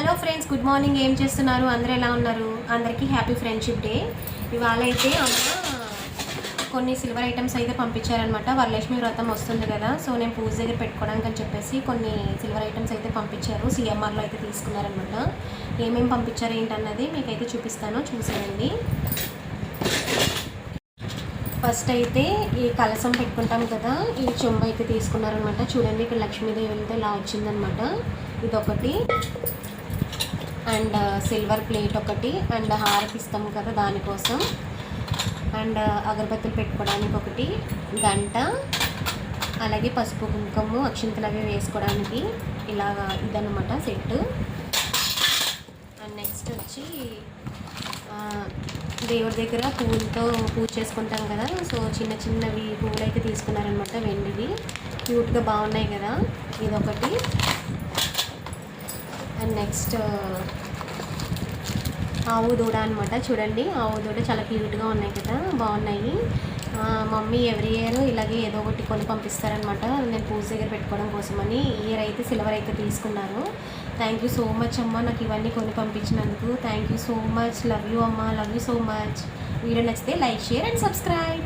Hello friends, good morning. ఏం చేస్తున్నారు? అందరూ ఎలా ఉన్నారు? అందరికీ హ్యాపీ ఫ్రెండ్షిప్ డే. ఇవాళ అయితే అమ్మ కొన్ని సిల్వర్ ఐటమ్స్ అయితే పంపించారనమాట. వరలక్ష్మి వ్రతం వస్తుంది కదా, సో నేను పూజ దగ్గర పెట్టుకోవడానికి అని చెప్పేసి కొన్ని సిల్వర్ ఐటమ్స్ అయితే పంపించారు. సిఎంఆర్లో అయితే తీసుకున్నారనమాట. ఏమేమి పంపించారు ఏంటన్నది మీకైతే చూపిస్తాను, చూసేయండి. ఫస్ట్ అయితే ఈ కలసం పెట్టుకుంటాం కదా, ఈ చెంబు అయితే తీసుకున్నారనమాట. చూడండి, ఇక్కడ లక్ష్మీదేవి వెళ్తే ఇలా వచ్చిందనమాట. ఇదొకటి, అండ్ సిల్వర్ ప్లేట్ ఒకటి, అండ్ హారతి ఇస్తాం కదా దానికోసం, అండ్ అగరబత్తులు పెట్టుకోవడానికి ఒకటి, గంట, అలాగే పసుపు కుంకుమ అక్షింతలు అవి వేసుకోవడానికి ఇలాగా ఇదన్నమాట సెట్. అండ్ నెక్స్ట్ వచ్చి దేవుడి దగ్గర పువ్వులతో పూజ చేసుకుంటాం కదా, సో చిన్న చిన్నవి పువ్వులు అయితే తీసుకున్నారనమాట, వెండివి, క్యూట్గా బాగున్నాయి కదా. ఇదొకటి. అండ్ నెక్స్ట్ ఆవు దూడ అనమాట. చూడండి, ఆవు దూడ చాలా క్యూట్గా ఉన్నాయి కదా, బాగున్నాయి. మమ్మీ ఎవ్రీ ఇయర్ ఇలాగే ఏదో ఒకటి కొని పంపిస్తారనమాట, నేను పూజ దగ్గర పెట్టుకోవడం కోసమని. ఇయర్ అయితే సిల్వర్ అయితే తీసుకున్నారు. థ్యాంక్ యూ సో మచ్ అమ్మ, నాకు ఇవన్నీ కొని పంపించినందుకు. Thank you so much. Love you అమ్మ, love you so much. Video నచ్చితే లైక్, షేర్ అండ్ సబ్స్క్రైబ్.